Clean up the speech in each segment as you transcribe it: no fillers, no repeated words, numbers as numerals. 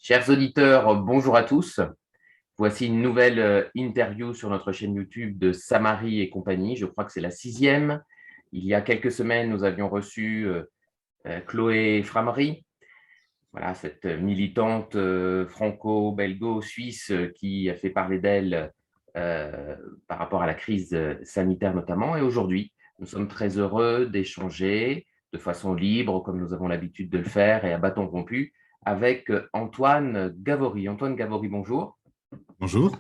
Chers auditeurs, bonjour à tous. Voici une nouvelle interview sur notre chaîne YouTube de Samari et compagnie. Je crois que c'est la sixième. Il y a quelques semaines, nous avions reçu Chloé Framery, voilà, cette militante franco-belgo-suisse qui a fait parler d'elle euh, par rapport à la crise sanitaire notamment. Et aujourd'hui, nous sommes très heureux d'échanger de façon libre, comme nous avons l'habitude de le faire, et à bâton rompu, avec Antoine Gavory. Antoine Gavory, bonjour. Bonjour,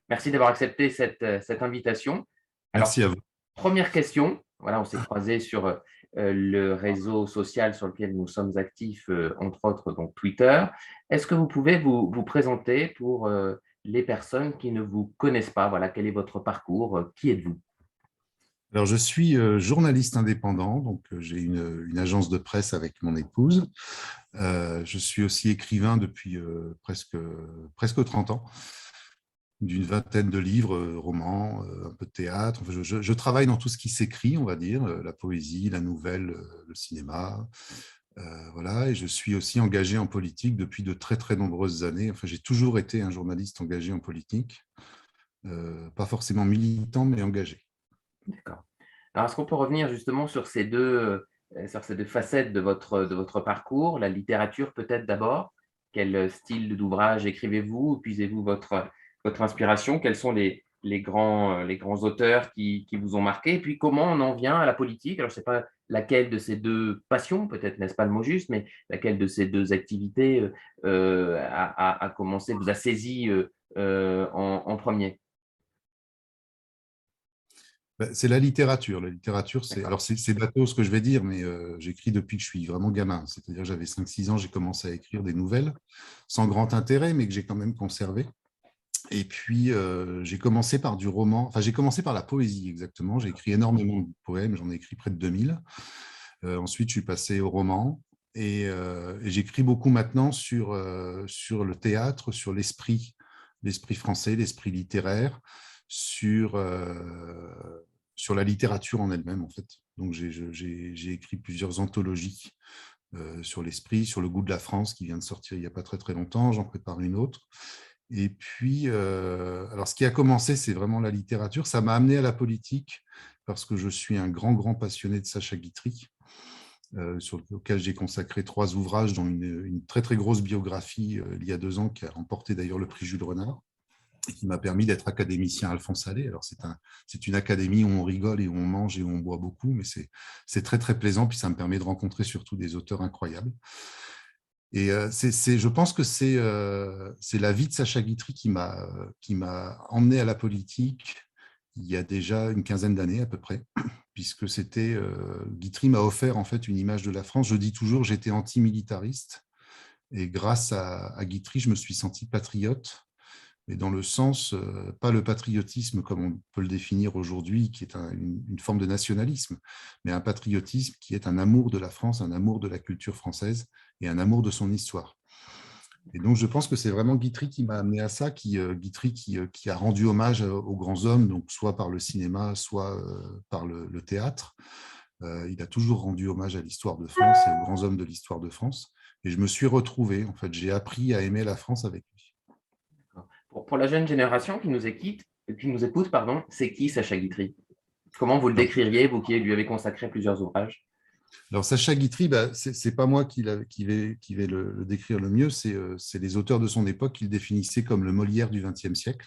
Merci d'avoir accepté cette invitation. Alors, merci à vous. première question. Voilà, on s'est croisés sur le réseau social sur lequel nous sommes actifs, entre autres, donc Twitter. Est-ce que vous pouvez vous présenter pour les personnes qui ne vous connaissent pas? Voilà, quel est votre parcours? Qui êtes-vous? Alors, je suis journaliste indépendant, donc j'ai une agence de presse avec mon épouse. Je suis aussi écrivain depuis presque 30 ans, d'une vingtaine de livres, romans, un peu de théâtre. Enfin, je travaille dans tout ce qui s'écrit, on va dire, la poésie, la nouvelle, le cinéma. Voilà, et je suis aussi engagé en politique depuis de très, très nombreuses années. Enfin, j'ai toujours été un journaliste engagé en politique, pas forcément militant, mais engagé. D'accord. Alors, est-ce qu'on peut revenir justement sur ces deux facettes de votre parcours? La littérature, peut-être d'abord. Quel style d'ouvrage écrivez-vous? Où puisez-vous votre inspiration? Quels sont les grands auteurs qui vous ont marqué? Et puis, comment on en vient à la politique? Alors, je ne sais pas laquelle de ces deux passions, peut-être n'est-ce pas le mot juste, mais laquelle de ces deux activités a commencé, vous a saisi en premier? C'est la littérature. La littérature, D'accord. c'est bateau ce que je vais dire, mais j'écris depuis que je suis vraiment gamin. C'est-à-dire j'avais 5-6 ans, j'ai commencé à écrire des nouvelles, sans grand intérêt, mais que j'ai quand même conservé. Et puis, j'ai commencé par du roman, enfin j'ai commencé par la poésie exactement. J'ai écrit énormément de poèmes, j'en ai écrit près de 2000. Ensuite, je suis passé au roman. Et j'écris beaucoup maintenant sur le théâtre, sur l'esprit français, l'esprit littéraire, sur, euh, sur la littérature en elle-même, en fait. Donc, j'ai écrit plusieurs anthologies sur l'esprit, sur le goût de la France, qui vient de sortir il n'y a pas très, très longtemps. J'en prépare une autre. Et puis, alors ce qui a commencé, c'est vraiment la littérature. Ça m'a amené à la politique parce que je suis un grand, grand passionné de Sacha Guitry, sur lequel j'ai consacré 3 ouvrages, dont une très, très grosse biographie il y a 2 ans, qui a remporté d'ailleurs le prix Jules Renard et qui m'a permis d'être académicien à Alphonse Allais. Alors, c'est une académie où on rigole et où on mange et où on boit beaucoup, mais c'est très, très plaisant. Puis, ça me permet de rencontrer surtout des auteurs incroyables. Et je pense que c'est la vie de Sacha Guitry qui m'a emmené à la politique il y a déjà une quinzaine d'années à peu près, puisque Guitry m'a offert en fait une image de la France. Je dis toujours, j'étais antimilitariste, et grâce à Guitry, je me suis senti patriote, mais dans le sens, pas le patriotisme comme on peut le définir aujourd'hui, qui est une forme de nationalisme, mais un patriotisme qui est un amour de la France, un amour de la culture française et un amour de son histoire. Et donc, je pense que c'est vraiment Guitry qui m'a amené à ça, Guitry qui a rendu hommage aux grands hommes, donc soit par le cinéma, soit par le théâtre. Il a toujours rendu hommage à l'histoire de France et aux grands hommes de l'histoire de France. Et je me suis retrouvé, en fait, j'ai appris à aimer la France avec lui. Pour la jeune génération qui nous écoute, pardon, c'est qui Sacha Guitry? Comment vous le Alors, décririez, vous qui lui avez consacré plusieurs ouvrages? alors Sacha Guitry, bah, c'est pas moi qui vais le décrire le mieux, c'est les auteurs de son époque qui le définissaient comme le Molière du XXe siècle.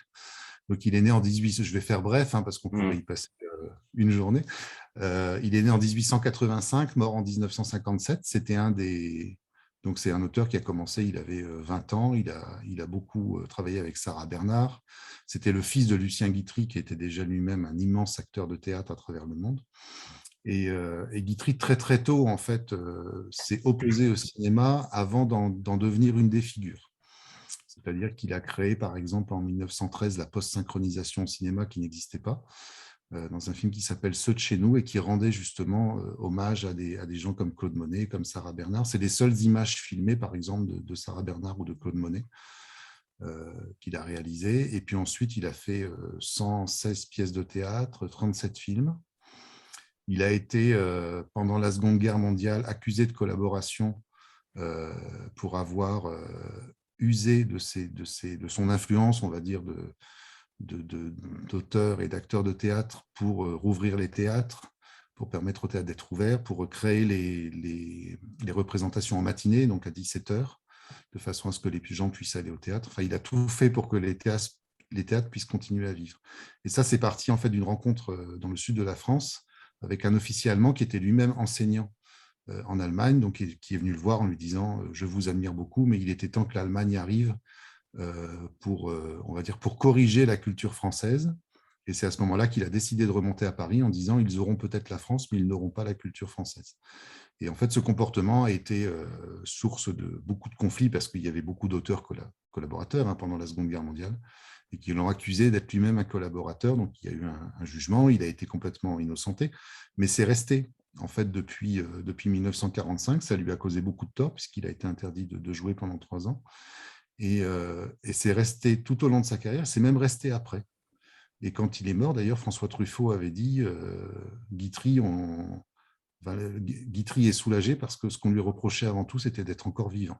Donc, il est né en 18, je vais faire bref, hein, parce qu'on pourrait y passer une journée. Il est né en 1885, mort en 1957. Donc, c'est un auteur qui a commencé, il avait 20 ans, il a beaucoup travaillé avec Sarah Bernard. C'était le fils de Lucien Guitry, qui était déjà lui-même un immense acteur de théâtre à travers le monde. Et Guitry, très très tôt, en fait, s'est opposé au cinéma avant d'en devenir une des figures. C'est-à-dire qu'il a créé, par exemple, en 1913, la post-synchronisation au cinéma qui n'existait pas, dans un film qui s'appelle Ceux de chez nous et qui rendait justement hommage à des gens comme Claude Monet, comme Sarah Bernard. C'est les seules images filmées, par exemple, de Sarah Bernard ou de Claude Monet qu'il a réalisées. Et puis ensuite, il a fait 116 pièces de théâtre, 37 films. Il a été, pendant la Seconde Guerre mondiale, accusé de collaboration pour avoir usé de son influence, on va dire, d'auteurs et d'acteurs de théâtre pour rouvrir les théâtres, pour permettre au théâtre d'être ouvert, pour créer les représentations en matinée, donc à 17 heures, de façon à ce que les gens puissent aller au théâtre. Enfin, il a tout fait pour que les théâtres puissent continuer à vivre. Et ça, c'est parti en fait d'une rencontre dans le sud de la France avec un officier allemand qui était lui-même enseignant en Allemagne, donc qui est venu le voir en lui disant « Je vous admire beaucoup, mais il était temps que l'Allemagne arrive on va dire, pour corriger la culture française. » Et c'est à ce moment-là qu'il a décidé de remonter à Paris en disant « Ils auront peut-être la France, mais ils n'auront pas la culture française. » Et en fait, ce comportement a été source de beaucoup de conflits parce qu'il y avait beaucoup d'auteurs collaborateurs pendant la Seconde Guerre mondiale et qui l'ont accusé d'être lui-même un collaborateur. Donc, il y a eu un jugement, il a été complètement innocenté, mais c'est resté. En fait, depuis 1945, ça lui a causé beaucoup de tort puisqu'il a été interdit de jouer pendant 3 ans. Et c'est resté tout au long de sa carrière, c'est même resté après. Et quand il est mort, d'ailleurs, François Truffaut avait dit Guitry est soulagé parce que ce qu'on lui reprochait avant tout, c'était d'être encore vivant.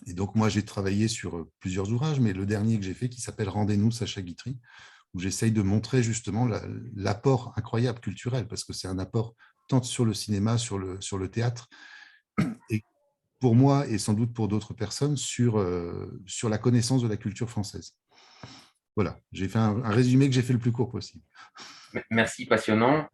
Et donc, moi, j'ai travaillé sur plusieurs ouvrages, mais le dernier que j'ai fait, qui s'appelle Rendez-nous, Sacha Guitry, où j'essaye de montrer justement l'apport incroyable culturel, parce que c'est un apport tant sur le cinéma, sur le théâtre, et pour moi, et sans doute pour d'autres personnes, sur la connaissance de la culture française. Voilà, j'ai fait un résumé que j'ai fait le plus court possible. Merci, passionnant.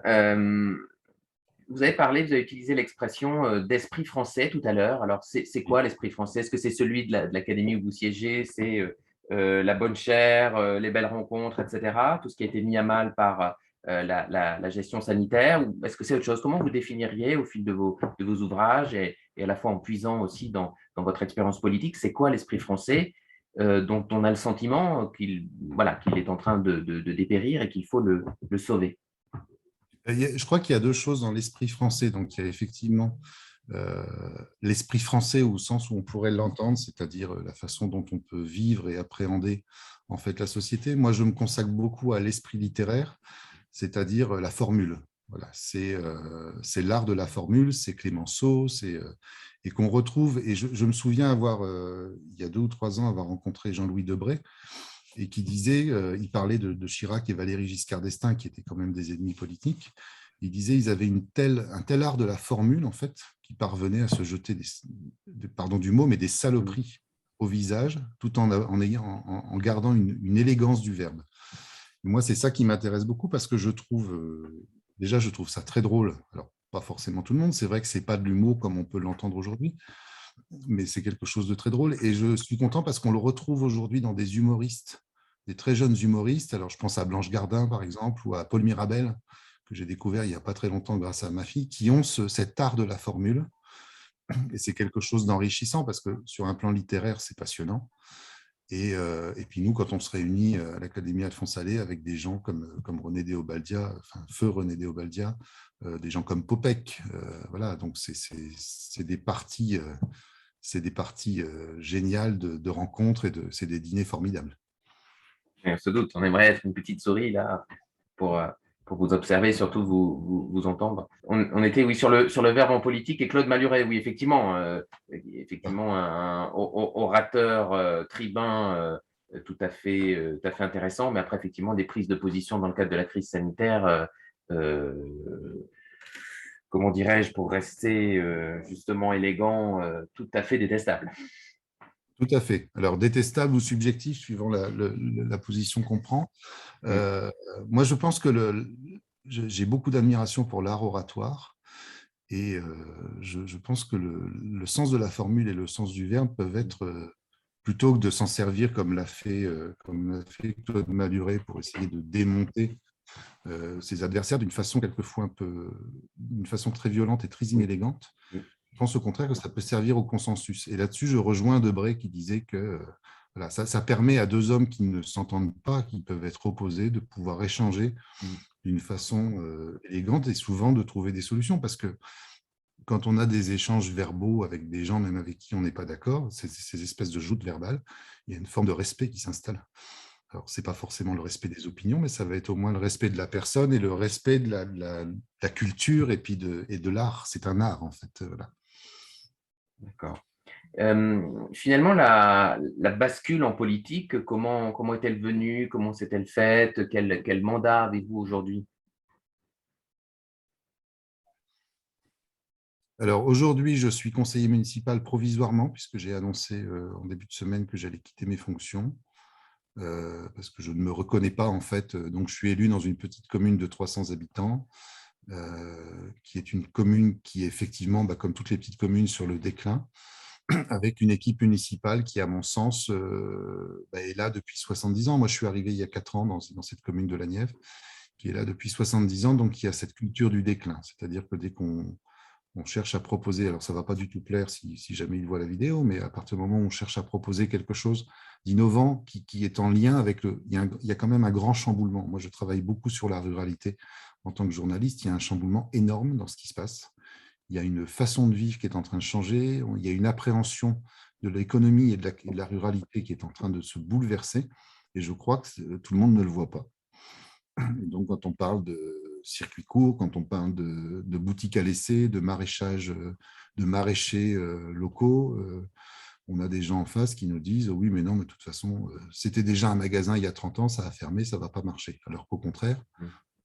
Vous avez utilisé l'expression d'esprit français tout à l'heure. Alors, c'est quoi l'esprit français? Est-ce que c'est celui de l'académie où vous siégez? C'est la bonne chère, les belles rencontres, etc. Tout ce qui a été mis à mal par la gestion sanitaire? Ou est-ce que c'est autre chose? Comment vous définiriez au fil de vos ouvrages et à la fois en puisant aussi dans votre expérience politique, c'est quoi l'esprit français dont on a le sentiment qu'il est en train de dépérir et qu'il faut le sauver? Je crois qu'il y a 2 choses dans l'esprit français. Donc, il y a effectivement l'esprit français au sens où on pourrait l'entendre, c'est-à-dire la façon dont on peut vivre et appréhender en fait la société. Moi, je me consacre beaucoup à l'esprit littéraire, c'est-à-dire la formule. Voilà, c'est l'art de la formule, c'est Clémenceau, et qu'on retrouve. Et je me souviens avoir, il y a 2 ou 3 ans, avoir rencontré Jean-Louis Debré, et qui disait, il parlait de Chirac et Valéry Giscard d'Estaing, qui étaient quand même des ennemis politiques. Il disait qu'ils avaient un tel art de la formule, en fait, qui parvenait à se jeter pardon du mot, mais des saloperies au visage, tout en gardant une élégance du verbe. Et moi, c'est ça qui m'intéresse beaucoup parce que je trouve ça très drôle. Alors, pas forcément tout le monde, c'est vrai que ce n'est pas de l'humour comme on peut l'entendre aujourd'hui, mais c'est quelque chose de très drôle. Et je suis content parce qu'on le retrouve aujourd'hui dans des humoristes, des très jeunes humoristes. Alors, je pense à Blanche Gardin, par exemple, ou à Paul Mirabel, que j'ai découvert il n'y a pas très longtemps grâce à ma fille, qui ont cet art de la formule. Et c'est quelque chose d'enrichissant parce que sur un plan littéraire, c'est passionnant. Et puis nous, quand on se réunit à l'Académie Alphonse Allais avec des gens comme René Déobaldia, enfin feu René Déobaldia, des gens comme Popek, voilà, donc c'est des parties géniales de rencontres et c'est des dîners formidables. On se doute, on aimerait être une petite souris là pour, pour vous observer, surtout vous entendre. On était, oui, sur le verbe en politique et Claude Maluret, oui, effectivement un orateur tribun tout à fait intéressant, mais après, effectivement, des prises de position dans le cadre de la crise sanitaire, comment dirais-je, pour rester justement élégant, tout à fait détestable. Tout à fait. Alors, détestable ou subjectif, suivant la position qu'on prend. Moi, je pense que j'ai beaucoup d'admiration pour l'art oratoire et je pense que le sens de la formule et le sens du verbe peuvent être, plutôt que de s'en servir comme l'a fait Claude Maluret pour essayer de démonter ses adversaires d'une façon quelquefois d'une façon très violente et très inélégante. Je pense au contraire que ça peut servir au consensus. Et là-dessus, je rejoins Debré qui disait que voilà, ça permet à 2 hommes qui ne s'entendent pas, qui peuvent être opposés, de pouvoir échanger d'une façon élégante et souvent de trouver des solutions. Parce que quand on a des échanges verbaux avec des gens, même avec qui on n'est pas d'accord, ces espèces de joutes verbales, il y a une forme de respect qui s'installe. Alors, ce n'est pas forcément le respect des opinions, mais ça va être au moins le respect de la personne et le respect de la culture et puis de l'art. C'est un art, en fait. Voilà. D'accord. Finalement, la bascule en politique, comment est-elle venue? Comment s'est-elle faite? Quel mandat avez-vous aujourd'hui? Alors aujourd'hui, je suis conseiller municipal provisoirement, puisque j'ai annoncé en début de semaine que j'allais quitter mes fonctions, parce que je ne me reconnais pas en fait. Donc je suis élu dans une petite commune de 300 habitants, qui est une commune qui est effectivement, comme toutes les petites communes, sur le déclin, avec une équipe municipale qui, à mon sens, est là depuis 70 ans. Moi, je suis arrivé il y a 4 ans dans cette commune de la Nièvre, qui est là depuis 70 ans, donc il y a cette culture du déclin. C'est-à-dire que dès qu'on cherche à proposer, alors ça ne va pas du tout plaire si jamais il voit la vidéo, mais à partir du moment où on cherche à proposer quelque chose d'innovant qui est en lien avec il y a quand même un grand chamboulement. Moi, je travaille beaucoup sur la ruralité en tant que journaliste. Il y a un chamboulement énorme dans ce qui se passe. Il y a une façon de vivre qui est en train de changer. Il y a une appréhension de l'économie et de la ruralité qui est en train de se bouleverser. Et je crois que tout le monde ne le voit pas. Et donc, quand on parle de circuits courts, quand on parle de boutiques à laisser, de maraîchage, de maraîchers locaux, on a des gens en face qui nous disent « Oui, mais non, mais de toute façon, c'était déjà un magasin il y a 30 ans, ça a fermé, ça ne va pas marcher. » Alors qu'au contraire,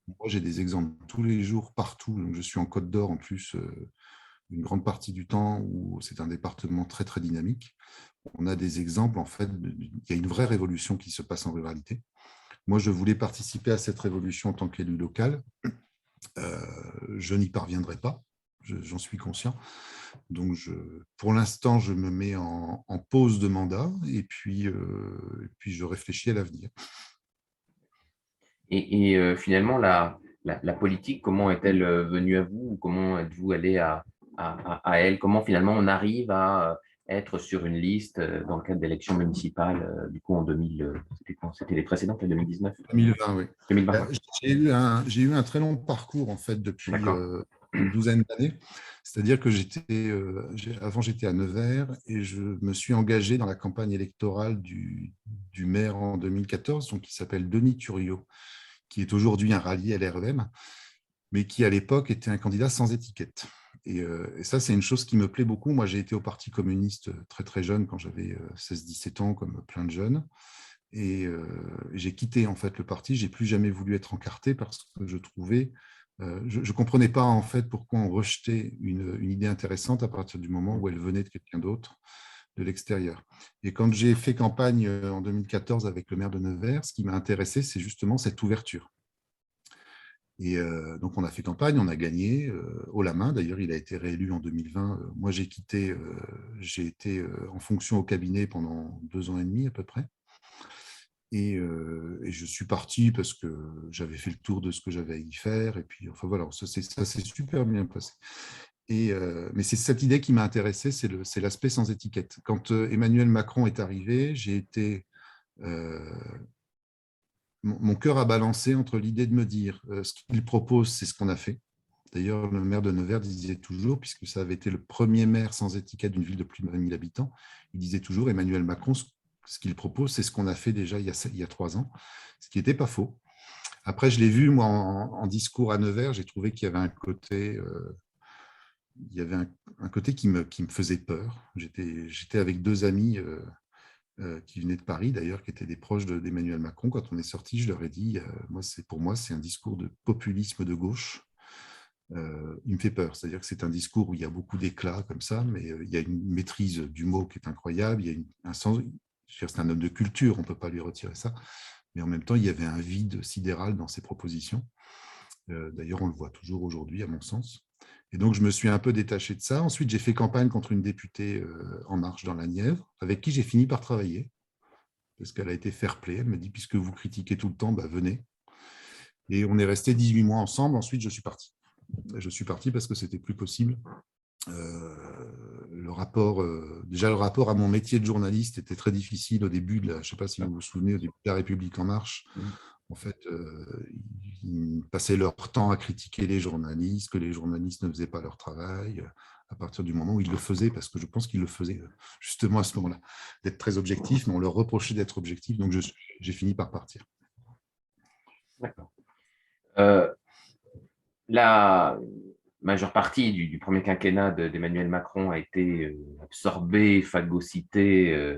moi, j'ai des exemples tous les jours, partout. Donc, je suis en Côte d'Or en plus, une grande partie du temps où c'est un département très, très dynamique. On a des exemples, en fait, il y a une vraie révolution qui se passe en ruralité. Moi, je voulais participer à cette révolution en tant qu'élu local. Je n'y parviendrai pas, j'en suis conscient. Donc, pour l'instant, je me mets en pause de mandat et puis je réfléchis à l'avenir. Finalement, la politique, comment est-elle venue à vous? Comment êtes-vous allé à elle? Comment finalement on arrive à être sur une liste dans le cadre d'élections municipales, du coup en 2000, c'était quand? C'était les précédentes, en 2019? 2020, oui. 2020, ouais. J'ai eu un très long parcours en fait depuis D'accord. une douzaine d'années. C'est-à-dire que avant j'étais à Nevers et je me suis engagé dans la campagne électorale du maire en 2014, donc qui s'appelle Denis Thuriot, qui est aujourd'hui un rallié LREM, mais qui à l'époque était un candidat sans étiquette. Et ça, c'est une chose qui me plaît beaucoup. Moi, j'ai été au Parti communiste très très jeune, quand j'avais 16-17 ans, comme plein de jeunes. Et j'ai quitté en fait le parti. J'ai plus jamais voulu être encarté parce que je trouvais, je comprenais pas en fait pourquoi on rejetait une idée intéressante à partir du moment où elle venait de quelqu'un d'autre, de l'extérieur. Et quand j'ai fait campagne en 2014 avec le maire de Nevers, ce qui m'a intéressé, c'est justement cette ouverture. Et donc on a fait campagne, on a gagné haut la main. D'ailleurs, il a été réélu en 2020. Moi, j'ai quitté, j'ai été en fonction au cabinet pendant 2 ans et demi à peu près. Et je suis parti parce que j'avais fait le tour de ce que j'avais à y faire. Et puis, enfin voilà, ça s'est super bien passé. Mais c'est cette idée qui m'a intéressé, c'est l'aspect sans étiquette. Quand Emmanuel Macron est arrivé, mon cœur a balancé entre l'idée de me dire ce qu'il propose, c'est ce qu'on a fait. D'ailleurs, le maire de Nevers disait toujours, puisque ça avait été le premier maire sans étiquette d'une ville de plus de 20 000 habitants, il disait toujours, Emmanuel Macron, ce qu'il propose, c'est ce qu'on a fait déjà il y a 3 ans, ce qui n'était pas faux. Après, je l'ai vu, moi, en discours à Nevers, j'ai trouvé qu'il y avait un côté, qui me faisait peur. J'étais avec 2 amis qui venaient de Paris, d'ailleurs, qui étaient des proches d'Emmanuel Macron. Quand on est sortis, je leur ai dit, pour moi, c'est un discours de populisme de gauche. Il me fait peur, c'est-à-dire que c'est un discours où il y a beaucoup d'éclat comme ça, mais il y a une maîtrise du mot qui est incroyable, il y a un sens, c'est un homme de culture, on ne peut pas lui retirer ça, mais en même temps, il y avait un vide sidéral dans ses propositions. D'ailleurs, on le voit toujours aujourd'hui, à mon sens. Et donc, je me suis un peu détaché de ça. Ensuite, j'ai fait campagne contre une députée En Marche dans la Nièvre, avec qui j'ai fini par travailler, parce qu'elle a été fair-play. Elle m'a dit, puisque vous critiquez tout le temps, venez. Et on est resté 18 mois ensemble. Ensuite, je suis parti. Je suis parti parce que c'était plus possible. Déjà, le rapport à mon métier de journaliste était très difficile au début. Je ne sais pas si vous vous souvenez, au début de La République En Marche. En fait, ils passaient leur temps à critiquer les journalistes, que les journalistes ne faisaient pas leur travail, à partir du moment où ils le faisaient, parce que je pense qu'ils le faisaient justement à ce moment-là, d'être très objectifs, mais on leur reprochait d'être objectifs, donc j'ai fini par partir. D'accord. La, majeure partie du premier quinquennat d'Emmanuel Macron a été absorbée, phagocytée,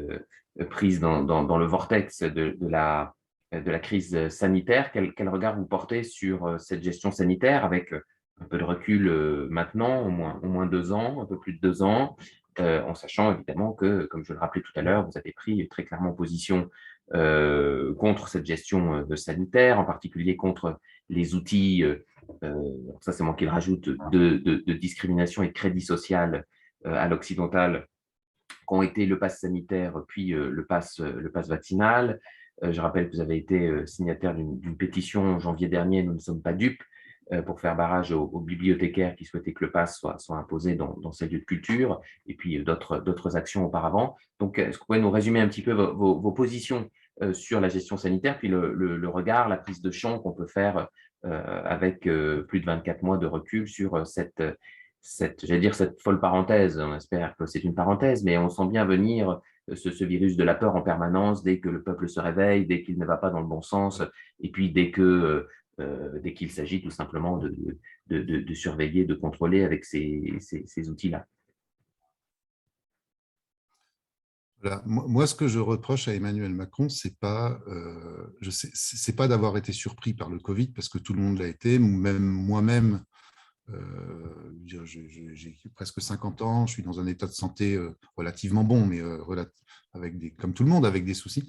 prise dans le vortex de la crise sanitaire. Quel regard vous portez sur cette gestion sanitaire avec un peu de recul maintenant, au moins 2 ans, un peu plus de 2 ans, en sachant évidemment que, comme je le rappelais tout à l'heure, vous avez pris très clairement position contre cette gestion sanitaire, en particulier contre les outils, ça c'est moi qui le rajoute, de discrimination et de crédit social à l'occidental, qu'ont été le pass sanitaire puis le pass vaccinal. Je rappelle que vous avez été signataire d'une pétition en janvier dernier, nous ne sommes pas dupes, pour faire barrage aux bibliothécaires qui souhaitaient que le pass soit imposé dans ces lieux de culture, et puis d'autres actions auparavant. Donc, est-ce que vous pouvez nous résumer un petit peu vos positions sur la gestion sanitaire, puis le regard, la prise de champ qu'on peut faire avec plus de 24 mois de recul sur j'allais dire cette folle parenthèse, on espère que c'est une parenthèse, mais on sent bien venir ce virus de la peur en permanence dès que le peuple se réveille, dès qu'il ne va pas dans le bon sens, et puis dès qu'il s'agit tout simplement de surveiller, de contrôler avec ces outils-là. Voilà. Moi, ce que je reproche à Emmanuel Macron, c'est pas d'avoir été surpris par le Covid, parce que tout le monde l'a été, même moi-même. J'ai presque 50 ans, je suis dans un état de santé relativement bon, mais comme tout le monde, avec des soucis.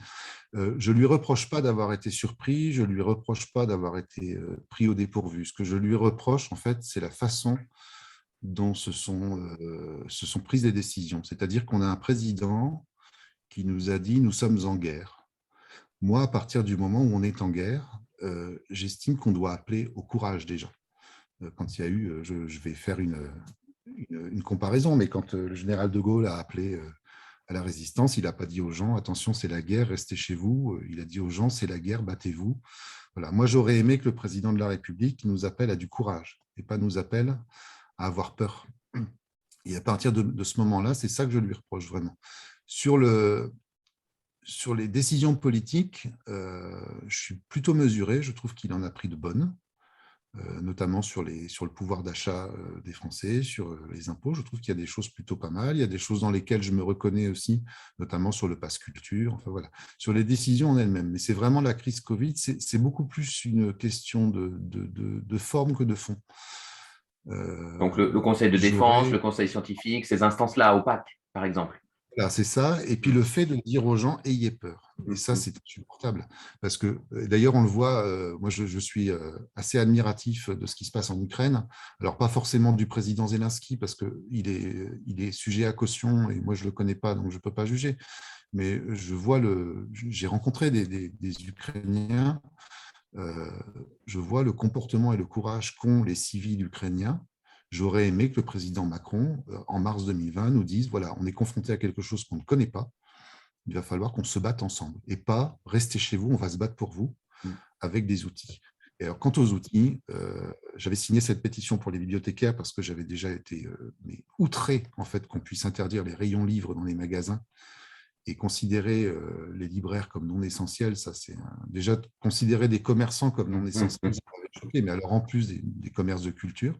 Je ne lui reproche pas d'avoir été surpris, je ne lui reproche pas d'avoir été pris au dépourvu. Ce que je lui reproche, en fait, c'est la façon dont se sont prises des décisions. C'est-à-dire qu'on a un président qui nous a dit « nous sommes en guerre ». Moi, à partir du moment où on est en guerre, j'estime qu'on doit appeler au courage des gens. Quand il y a eu, je vais faire une comparaison, mais quand le général de Gaulle a appelé à la résistance, il n'a pas dit aux gens « attention, c'est la guerre, restez chez vous ». Il a dit aux gens « c'est la guerre, battez-vous ». Voilà. Moi, j'aurais aimé que le président de la République nous appelle à du courage et pas nous appelle à avoir peur. Et à partir de ce moment-là, c'est ça que je lui reproche vraiment. Sur les décisions politiques, je suis plutôt mesuré. Je trouve qu'il en a pris de bonnes, notamment sur le pouvoir d'achat des Français, sur les impôts. Je trouve qu'il y a des choses plutôt pas mal. Il y a des choses dans lesquelles je me reconnais aussi, notamment sur le pass culture. Enfin, voilà. Sur les décisions en elles-mêmes. Mais c'est vraiment la crise Covid, c'est beaucoup plus une question de forme que de fond. Donc le conseil de défense, le conseil scientifique, ces instances-là opaques, par exemple. Voilà, c'est ça. Et puis le fait de dire aux gens, ayez peur. Et ça, c'est insupportable. Parce que, d'ailleurs, on le voit, moi, je suis assez admiratif de ce qui se passe en Ukraine. Alors, pas forcément du président Zelensky, parce qu'il est sujet à caution, et moi, je ne le connais pas, donc je ne peux pas juger. Mais j'ai rencontré des Ukrainiens, je vois le comportement et le courage qu'ont les civils ukrainiens. J'aurais aimé que le président Macron, en mars 2020, nous dise, voilà, on est confronté à quelque chose qu'on ne connaît pas, il va falloir qu'on se batte ensemble, et pas rester chez vous, on va se battre pour vous, avec des outils. Et alors, quant aux outils, j'avais signé cette pétition pour les bibliothécaires parce que j'avais déjà été outré en fait, qu'on puisse interdire les rayons livres dans les magasins et considérer les libraires comme non essentiels. Ça, c'est déjà considérer des commerçants comme non essentiels, ça m'avait choqué, mais alors en plus des commerces de culture.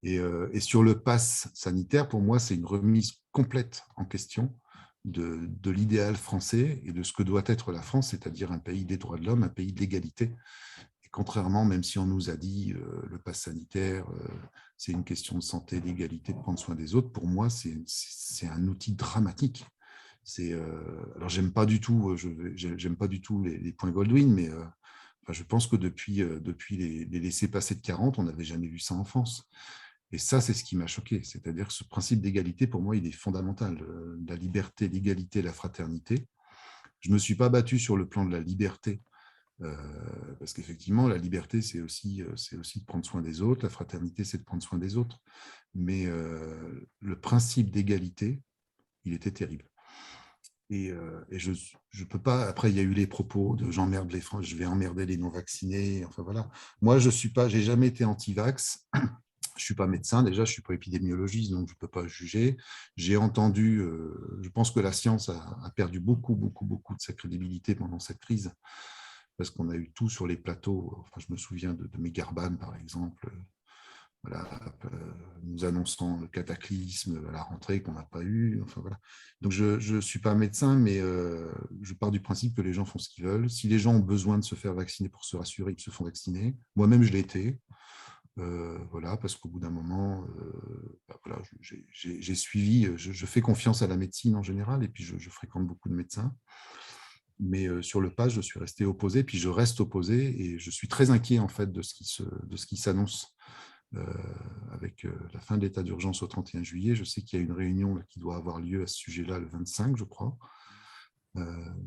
Et sur le pass sanitaire, pour moi, c'est une remise complète en question de l'idéal français et de ce que doit être la France, c'est-à-dire un pays des droits de l'homme, un pays de l'égalité. Et contrairement, même si on nous a dit le pass sanitaire, c'est une question de santé, d'égalité, de prendre soin des autres, pour moi, c'est un outil dramatique. Alors, j'aime pas du tout les points Goldwyn, mais je pense que depuis les laissez-passer de 40, on n'avait jamais vu ça en France. Et ça, c'est ce qui m'a choqué. C'est-à-dire que ce principe d'égalité, pour moi, il est fondamental. La liberté, l'égalité, la fraternité. Je ne me suis pas battu sur le plan de la liberté, parce qu'effectivement, la liberté, c'est aussi de prendre soin des autres. La fraternité, c'est de prendre soin des autres. Mais le principe d'égalité, il était terrible. Et je peux pas. Après, il y a eu les propos de j'emmerde les Français, je vais emmerder les non-vaccinés. Enfin voilà. Moi, j'ai jamais été anti-vax. Je ne suis pas médecin, déjà, je ne suis pas épidémiologiste, donc je ne peux pas juger. J'ai entendu, je pense que la science a perdu beaucoup de sa crédibilité pendant cette crise, parce qu'on a eu tout sur les plateaux. Enfin, je me souviens de Megarban, par exemple, voilà, nous annonçant le cataclysme à la rentrée qu'on n'a pas eu. Enfin, voilà. Donc, je ne suis pas médecin, mais je pars du principe que les gens font ce qu'ils veulent. Si les gens ont besoin de se faire vacciner pour se rassurer, ils se font vacciner. Moi-même, je l'ai été. Voilà, parce qu'au bout d'un moment, voilà, j'ai suivi, je fais confiance à la médecine en général, et puis je fréquente beaucoup de médecins. Mais sur le pas, je suis resté opposé, puis je reste opposé, et je suis très inquiet en fait de ce qui s'annonce avec la fin de l'état d'urgence au 31 juillet. Je sais qu'il y a une réunion là, qui doit avoir lieu à ce sujet-là le 25, je crois.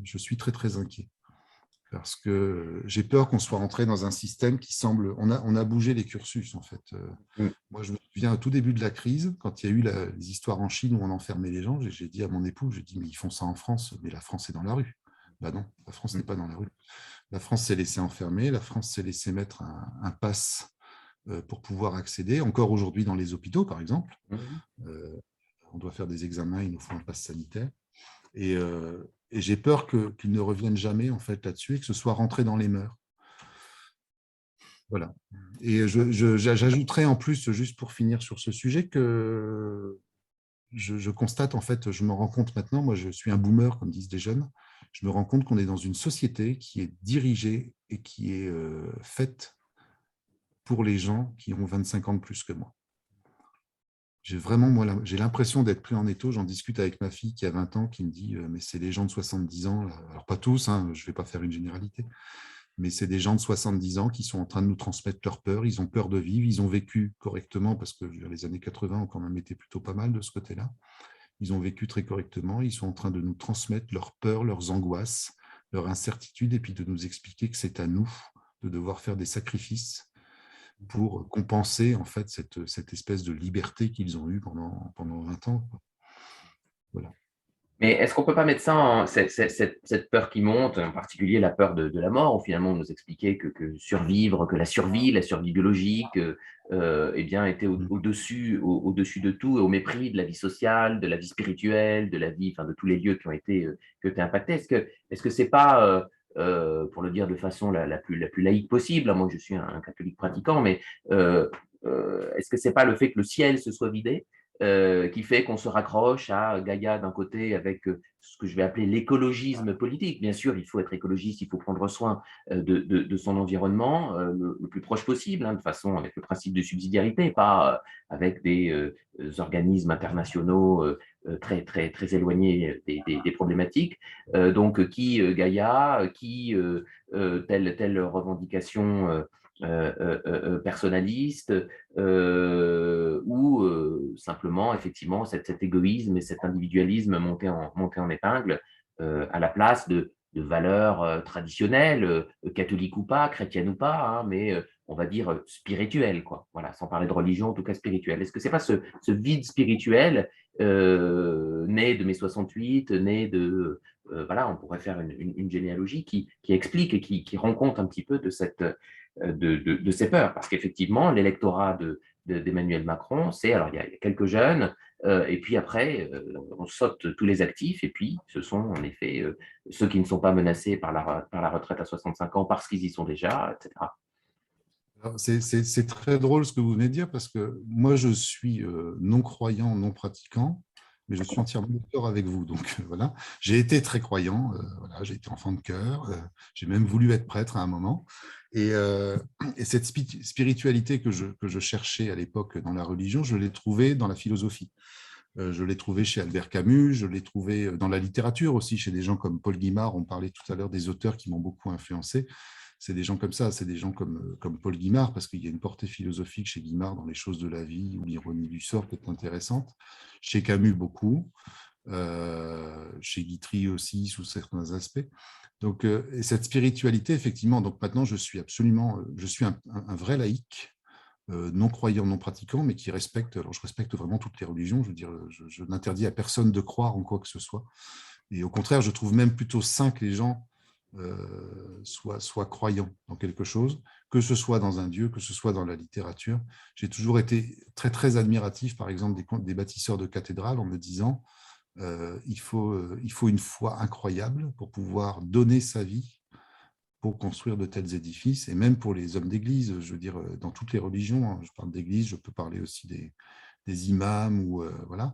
Je suis très, très inquiet parce que j'ai peur qu'on soit rentré dans un système qui semble… On a bougé les cursus, en fait. Mm. Moi, je me souviens au tout début de la crise, quand il y a eu les histoires en Chine où on enfermait les gens, j'ai dit à mon époux, j'ai dit, mais ils font ça en France, mais la France est dans la rue. Ben non, la France n'est pas dans la rue. La France s'est laissée enfermer, la France s'est laissée mettre un pass pour pouvoir accéder. Encore aujourd'hui, dans les hôpitaux, par exemple, Mm. on doit faire des examens, il nous faut un pass sanitaire. Et j'ai peur qu'ils ne reviennent jamais en fait là-dessus et que ce soit rentré dans les mœurs. Voilà. Et j'ajouterais en plus, juste pour finir sur ce sujet, que je constate, en fait, je me rends compte maintenant, moi je suis un boomer, comme disent les jeunes, je me rends compte qu'on est dans une société qui est dirigée et qui est faite pour les gens qui ont 25 ans de plus que moi. J'ai vraiment, moi, j'ai l'impression d'être pris en étau. J'en discute avec ma fille qui a 20 ans, qui me dit mais c'est les gens de 70 ans, là. Alors pas tous, hein, je ne vais pas faire une généralité, mais c'est des gens de 70 ans qui sont en train de nous transmettre leur peur. Ils ont peur de vivre, ils ont vécu correctement, parce que les années 80 ont quand même été plutôt pas mal de ce côté-là. Ils ont vécu très correctement, ils sont en train de nous transmettre leurs peurs, leurs angoisses, leurs incertitudes, et puis de nous expliquer que c'est à nous de devoir faire des sacrifices pour compenser en fait cette espèce de liberté qu'ils ont eue pendant 20 ans. Voilà. Mais est-ce qu'on peut pas mettre ça en cette peur qui monte, en particulier la peur de la mort, où finalement on nous expliquait que survivre, que la survie biologique, eh bien, était au-dessus de tout, et au mépris de la vie sociale, de la vie spirituelle, de la vie, enfin, de tous les lieux qui ont été impactés. Est-ce que c'est pas, pour le dire de façon la plus laïque possible, hein, moi je suis un catholique pratiquant, mais est-ce que c'est pas le fait que le ciel se soit vidé qui fait qu'on se raccroche à Gaïa d'un côté avec ce que je vais appeler l'écologisme politique. Bien sûr, il faut être écologiste, il faut prendre soin de son environnement le plus proche possible, hein, de façon avec le principe de subsidiarité, pas avec des organismes internationaux très, très, très éloignés des problématiques. Donc, qui Gaïa, qui telle revendication personnaliste, ou simplement, effectivement, cet égoïsme et cet individualisme monté en épingle à la place de valeurs traditionnelles, catholiques ou pas, chrétiennes ou pas, hein, mais on va dire spirituelles, quoi. Voilà, sans parler de religion, en tout cas spirituelle. Est-ce que c'est pas ce vide spirituel né de mai 68, né de… voilà, on pourrait faire une généalogie qui explique et qui rend compte un petit peu de de ces peurs. Parce qu'effectivement, l'électorat d'Emmanuel Macron, c'est, alors il y a quelques jeunes, et puis après, on saute tous les actifs, et puis ce sont en effet ceux qui ne sont pas menacés par la retraite à 65 ans parce qu'ils y sont déjà, etc. C'est très drôle ce que vous venez de dire, parce que moi je suis non-croyant, non-pratiquant, mais je suis entièrement d'accord avec vous. Donc voilà, j'ai été très croyant, voilà, j'ai été enfant de cœur, j'ai même voulu être prêtre à un moment. Et cette spiritualité que je cherchais à l'époque dans la religion, je l'ai trouvée dans la philosophie. Je l'ai trouvée chez Albert Camus, je l'ai trouvée dans la littérature aussi, chez des gens comme Paul Guimard. On parlait tout à l'heure des auteurs qui m'ont beaucoup influencé. C'est des gens comme ça, c'est des gens comme Paul Guimard, parce qu'il y a une portée philosophique chez Guimard dans les choses de la vie, ou l'ironie du sort qui est intéressante. Chez Camus, beaucoup. Chez Guitry aussi, sous certains aspects. Donc, et cette spiritualité, effectivement, donc maintenant, je suis un vrai laïc, non croyant, non pratiquant, mais qui respecte, alors je respecte vraiment toutes les religions, je veux dire, je n'interdis à personne de croire en quoi que ce soit. Et au contraire, je trouve même plutôt sain que les gens soient croyants dans quelque chose, que ce soit dans un Dieu, que ce soit dans la littérature. J'ai toujours été très, très admiratif, par exemple, des bâtisseurs de cathédrales, en me disant il faut une foi incroyable pour pouvoir donner sa vie pour construire de tels édifices, et même pour les hommes d'église, je veux dire, dans toutes les religions, hein, je parle d'église, je peux parler aussi des imams, ou voilà.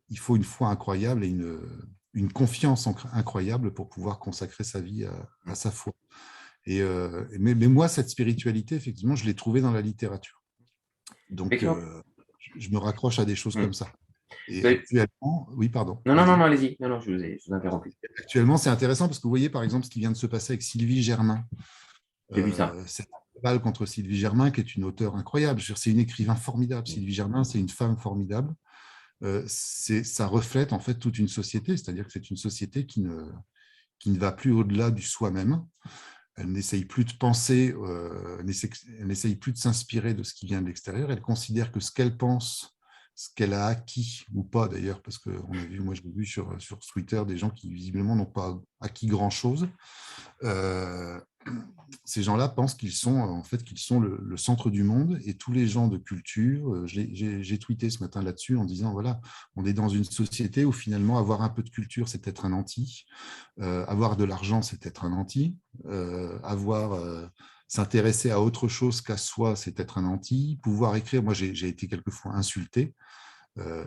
Il faut une foi incroyable et une confiance incroyable pour pouvoir consacrer sa vie à sa foi. Mais moi, cette spiritualité, effectivement, je l'ai trouvée dans la littérature. Donc, Effectivement. je me raccroche à des choses Hmm. comme ça. Et Oui. actuellement, oui, pardon, Non, non, non, vas-y. non, allez-y. Non, non, je vous ai interrompu. Actuellement, c'est intéressant parce que vous voyez, par exemple, ce qui vient de se passer avec Sylvie Germain. J'ai vu ça. C'est un balle contre Sylvie Germain, qui est une auteure incroyable. C'est une écrivain formidable. Sylvie Germain, c'est une femme formidable. Ça reflète en fait toute une société, c'est-à-dire que c'est une société qui ne va plus au-delà du soi-même. Elle n'essaye plus de penser, elle n'essaye plus de s'inspirer de ce qui vient de l'extérieur. Elle considère que ce qu'elle pense, ce qu'elle a acquis, ou pas d'ailleurs, parce que moi j'ai vu sur Twitter des gens qui visiblement n'ont pas acquis grand-chose. Ces gens-là pensent qu'ils sont le centre du monde, et tous les gens de culture, j'ai tweeté ce matin là-dessus en disant, voilà, on est dans une société où finalement avoir un peu de culture, c'est être un anti, avoir de l'argent, c'est être un anti, s'intéresser à autre chose qu'à soi, c'est être un anti, pouvoir écrire, moi j'ai été quelquefois insulté,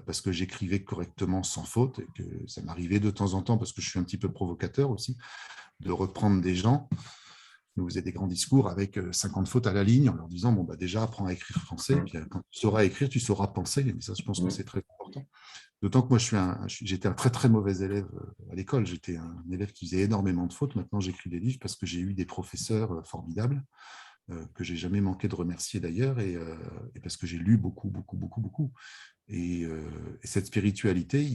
parce que j'écrivais correctement sans faute, et que ça m'arrivait de temps en temps, parce que je suis un petit peu provocateur aussi, de reprendre des gens nous faisaient des grands discours avec 50 fautes à la ligne, en leur disant, bon, bah, déjà, apprends à écrire français, puis quand tu sauras écrire, tu sauras penser. Et ça, je pense que c'est très important. D'autant que moi, j'étais un très, très mauvais élève à l'école. J'étais un élève qui faisait énormément de fautes. Maintenant, j'écris des livres parce que j'ai eu des professeurs formidables, que j'ai jamais manqué de remercier d'ailleurs, et parce que j'ai lu beaucoup, beaucoup, beaucoup, beaucoup. Et cette spiritualité,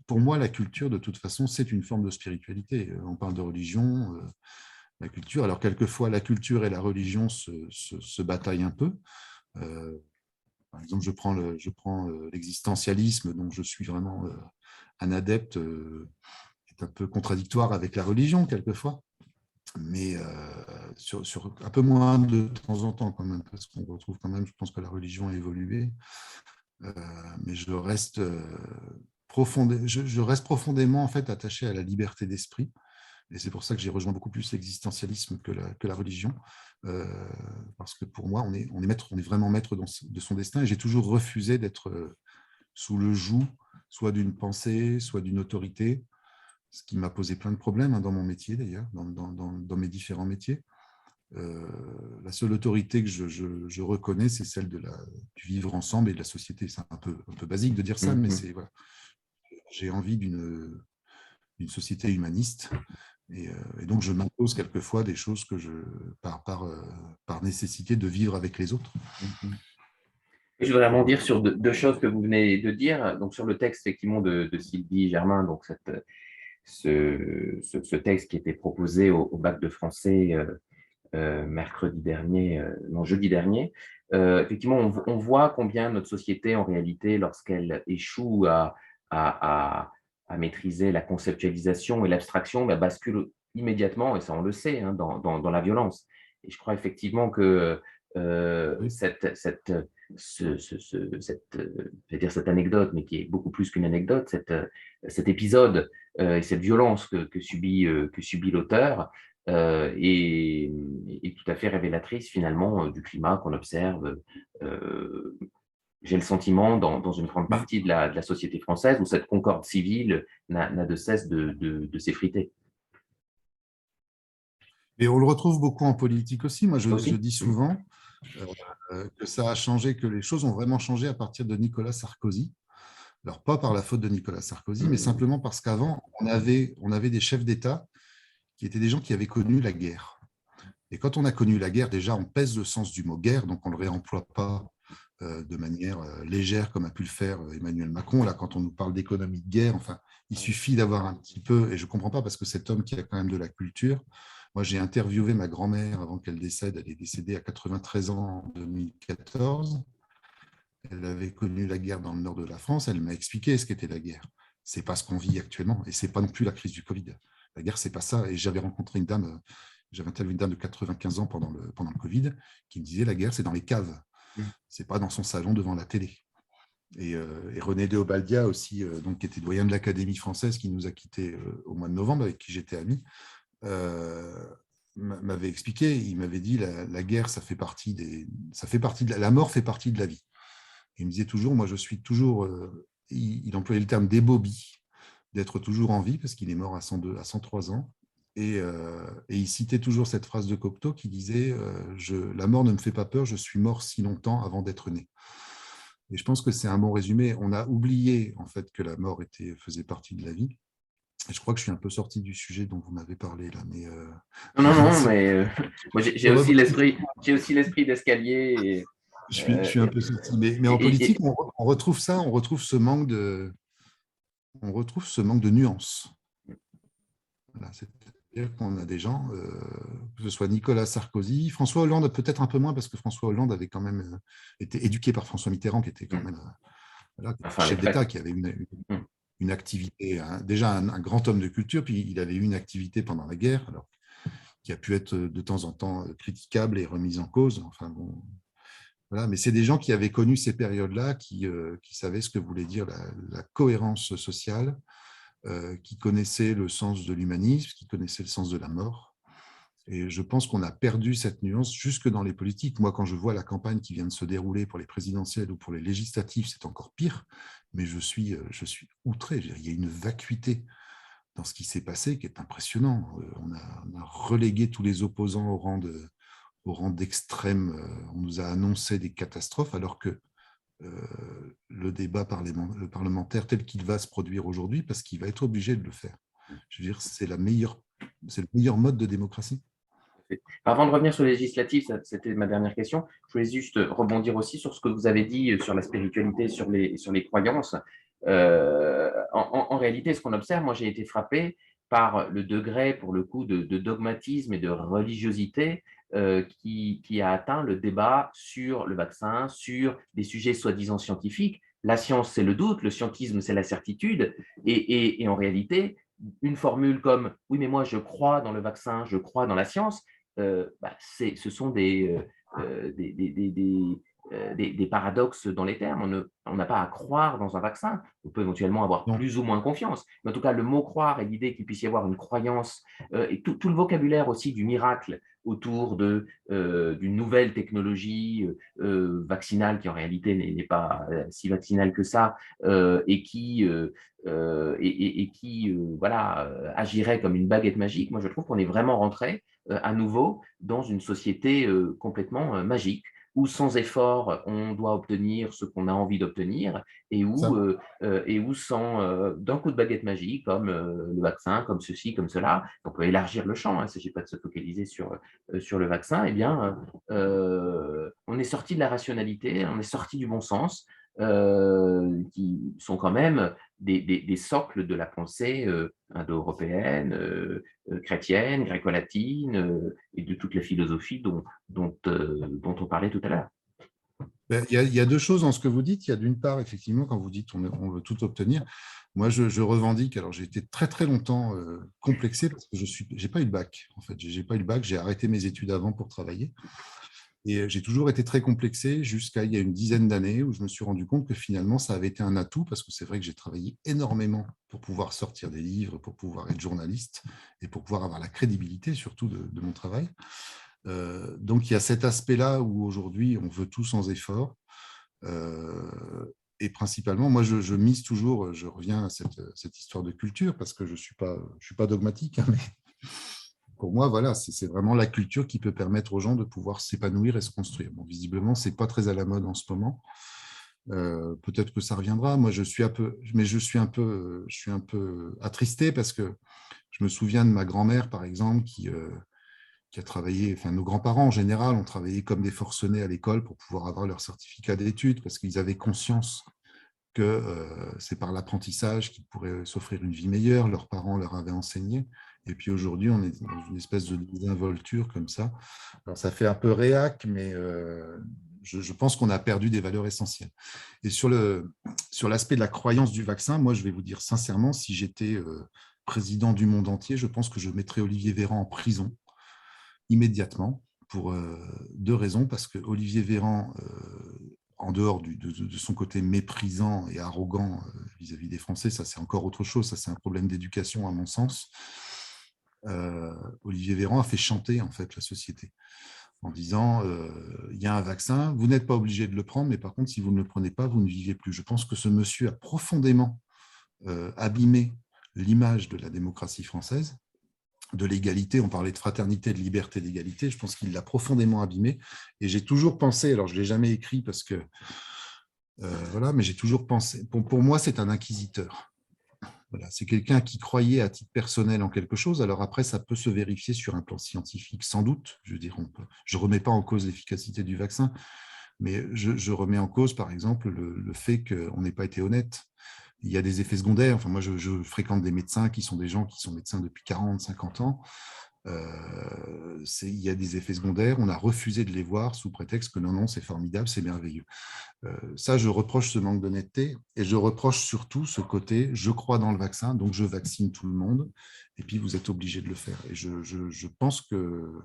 pour moi, la culture, de toute façon, c'est une forme de spiritualité. On parle de religion, la culture. Alors, quelquefois, la culture et la religion se bataillent un peu. Par exemple, je prends l'existentialisme, dont je suis vraiment un adepte, est un peu contradictoire avec la religion, quelquefois, mais sur un peu moins de temps en temps, quand même, parce qu'on retrouve quand même, je pense que la religion a évolué, mais je reste profondément en fait, attaché à la liberté d'esprit. Et c'est pour ça que j'ai rejoint beaucoup plus l'existentialisme que la religion, parce que pour moi, on est vraiment maître de son destin. Et j'ai toujours refusé d'être sous le joug, soit d'une pensée, soit d'une autorité, ce qui m'a posé plein de problèmes, hein, dans mon métier d'ailleurs, dans mes différents métiers. La seule autorité que je reconnais, c'est celle du vivre ensemble et de la société. C'est un peu basique de dire ça, mais voilà. J'ai envie d'une société humaniste. Et donc, je m'impose quelquefois des choses par nécessité de vivre avec les autres. Je voudrais rebondir sur deux choses que vous venez de dire. Donc, sur le texte, effectivement, de Sylvie Germain, donc ce texte qui était proposé au bac de français mercredi dernier, non, jeudi dernier. Effectivement, on voit combien notre société, en réalité, lorsqu'elle échoue à maîtriser la conceptualisation et l'abstraction, bah, bascule immédiatement, et ça on le sait, hein, dans la violence. Et je crois effectivement que Oui. je vais dire cette anecdote, mais qui est beaucoup plus qu'une anecdote, cet épisode et cette violence que subit l'auteur, est tout à fait révélatrice finalement du climat qu'on observe. euh, j'ai le sentiment dans une grande Mais, partie de la société française où cette concorde civile n'a de cesse de s'effriter. et on le retrouve beaucoup en politique aussi. Moi, je Aussi. dis souvent que ça a changé, que les choses ont vraiment changé à partir de Nicolas Sarkozy. Alors, pas par la faute de Nicolas Sarkozy, mais simplement parce qu'avant, on avait des chefs d'État qui étaient des gens qui avaient connu la guerre. Et quand on a connu la guerre, déjà, on pèse le sens du mot guerre, donc on ne le réemploie pas de manière légère comme a pu le faire Emmanuel Macron. Là, quand on nous parle d'économie de guerre, enfin, il suffit d'avoir un petit peu, et je ne comprends pas parce que cet homme qui a quand même de la culture, moi j'ai interviewé ma grand-mère avant qu'elle décède, elle est décédée à 93 ans en 2014, elle avait connu la guerre dans le nord de la France, elle m'a expliqué ce qu'était la guerre. Ce n'est pas ce qu'on vit actuellement, et ce n'est pas non plus la crise du Covid. La guerre, ce n'est pas ça, et j'avais rencontré une dame, j'avais interviewé une dame de 95 ans pendant le Covid, qui me disait la guerre, c'est dans les caves. C'est pas dans son salon devant la télé. Et René Déobaldia aussi, donc, qui était doyen de l'Académie française, qui nous a quittés au mois de novembre, avec qui j'étais ami, m'avait expliqué, il m'avait dit la guerre, ça fait partie la mort fait partie de la vie. Et il me disait toujours, moi je suis toujours, il employait le terme débobie, d'être toujours en vie, parce qu'il est mort à 102, à 103 ans. Et il citait toujours cette phrase de Cocteau qui disait la mort ne me fait pas peur, je suis mort si longtemps avant d'être né. Et je pense que c'est un bon résumé. On a oublié en fait que la mort faisait partie de la vie. Et je crois que je suis un peu sorti du sujet dont vous m'avez parlé là, mais Non, non, non, mais moi je j'ai aussi l'esprit d'escalier je suis un peu sorti. Mais en et, politique, on retrouve ça, on retrouve ce manque de nuance. Voilà, c'est-à-dire qu'on a des gens, que ce soit Nicolas Sarkozy, François Hollande, peut-être un peu moins, parce que François Hollande avait quand même été éduqué par François Mitterrand, qui était quand même voilà, enfin les chef d'État, traites. qui avait une activité, déjà un grand homme de culture, puis il avait eu une activité pendant la guerre, alors, qui a pu être de temps en temps critiquable et remise en cause. Enfin, bon, voilà, mais c'est des gens qui avaient connu ces périodes-là, qui savaient ce que voulait dire la cohérence sociale, qui connaissaient le sens de l'humanisme, qui connaissaient le sens de la mort. Et je pense qu'on a perdu cette nuance jusque dans les politiques. Moi, quand je vois la campagne qui vient de se dérouler pour les présidentielles ou pour les législatives, c'est encore pire. Mais je suis outré. Il y a une vacuité dans ce qui s'est passé qui est impressionnant. On a relégué tous les opposants au rang d'extrême. On nous a annoncé des catastrophes alors que le débat parlementaire tel qu'il va se produire aujourd'hui, parce qu'il va être obligé de le faire. Je veux dire, c'est le meilleur mode de démocratie. Avant de revenir sur les législatives, c'était ma dernière question. Je voulais juste rebondir aussi sur ce que vous avez dit sur la spiritualité, sur les croyances. En réalité, ce qu'on observe, moi j'ai été frappé par le degré, pour le coup, de dogmatisme et de religiosité qui a atteint le débat sur le vaccin, sur des sujets soi-disant scientifiques. La science, c'est le doute, le scientisme, c'est la certitude. Et en réalité, une formule comme oui, mais moi je crois dans le vaccin, je crois dans la science, ce sont des paradoxes dans les termes. On n'a pas à croire dans un vaccin. On peut éventuellement avoir Non, plus ou moins confiance. Mais en tout cas, le mot croire et l'idée qu'il puisse y avoir une croyance et tout le vocabulaire aussi du miracle autour d'une nouvelle technologie vaccinale qui en réalité n'est pas si vaccinale que ça et qui voilà, agirait comme une baguette magique. Moi, je trouve qu'on est vraiment rentré à nouveau dans une société complètement magique où sans effort, on doit obtenir ce qu'on a envie d'obtenir ça. et où sans, d'un coup de baguette magique, comme le vaccin, comme ceci, comme cela, on peut élargir le champ, hein, il ne s'agit pas de se focaliser sur le vaccin, eh bien, on est sorti de la rationalité, on est sorti du bon sens, qui sont quand même des socles de la pensée indo-européenne, chrétienne, gréco-latine et de toute la philosophie dont on parlait tout à l'heure. Ben, il y a deux choses dans ce que vous dites. Il y a d'une part, effectivement, quand vous dites on veut tout obtenir, moi je revendique, alors j'ai été très très longtemps complexé parce que j'ai pas eu le bac. En fait, j'ai pas eu le bac, j'ai arrêté mes études avant pour travailler. Et j'ai toujours été très complexé jusqu'à il y a une dizaine d'années où je me suis rendu compte que finalement, ça avait été un atout parce que c'est vrai que j'ai travaillé énormément pour pouvoir sortir des livres, pour pouvoir être journaliste et pour pouvoir avoir la crédibilité surtout de mon travail. Donc, il y a cet aspect-là où aujourd'hui, on veut tout sans effort. Et principalement, moi, je mise toujours, je reviens à cette histoire de culture parce que je suis pas dogmatique, hein, mais pour moi, voilà, c'est vraiment la culture qui peut permettre aux gens de pouvoir s'épanouir et se construire. Bon, visiblement, c'est pas très à la mode en ce moment. Peut-être que ça reviendra. Moi, je suis un peu attristé parce que je me souviens de ma grand-mère, par exemple, qui a travaillé, enfin, nos grands-parents en général ont travaillé comme des forcenés à l'école pour pouvoir avoir leur certificat d'études parce qu'ils avaient conscience que c'est par l'apprentissage qu'ils pourraient s'offrir une vie meilleure. Leurs parents leur avaient enseigné. Et puis aujourd'hui, on est dans une espèce de désinvolture comme ça. Alors, ça fait un peu réac, mais je pense qu'on a perdu des valeurs essentielles. Et sur l'aspect de la croyance du vaccin, moi, je vais vous dire sincèrement, si j'étais président du monde entier, je pense que je mettrais Olivier Véran en prison immédiatement pour deux raisons. Parce que Olivier Véran, en dehors de son côté méprisant et arrogant vis-à-vis des Français, ça c'est encore autre chose, ça c'est un problème d'éducation à mon sens. Olivier Véran a fait chanter en fait la société en disant il y a un vaccin, vous n'êtes pas obligé de le prendre, mais par contre, si vous ne le prenez pas, vous ne vivez plus. Je pense que ce monsieur a profondément abîmé l'image de la démocratie française, de l'égalité. On parlait de fraternité, de liberté, d'égalité. Je pense qu'il l'a profondément abîmé. Et j'ai toujours pensé, alors je ne l'ai jamais écrit parce que voilà, mais j'ai toujours pensé, pour moi, c'est un inquisiteur. Voilà, c'est quelqu'un qui croyait à titre personnel en quelque chose. Alors après, ça peut se vérifier sur un plan scientifique, sans doute. Je veux dire, je ne remets pas en cause l'efficacité du vaccin, mais je remets en cause, par exemple, le fait qu'on n'ait pas été honnête. Il y a des effets secondaires. Enfin, moi, je fréquente des médecins qui sont des gens qui sont médecins depuis 40, 50 ans. Il y a des effets secondaires. On a refusé de les voir sous prétexte que non, c'est formidable, c'est merveilleux. Ça, je reproche ce manque d'honnêteté et je reproche surtout ce côté je crois dans le vaccin, donc je vaccine tout le monde et puis vous êtes obligé de le faire. Et je pense que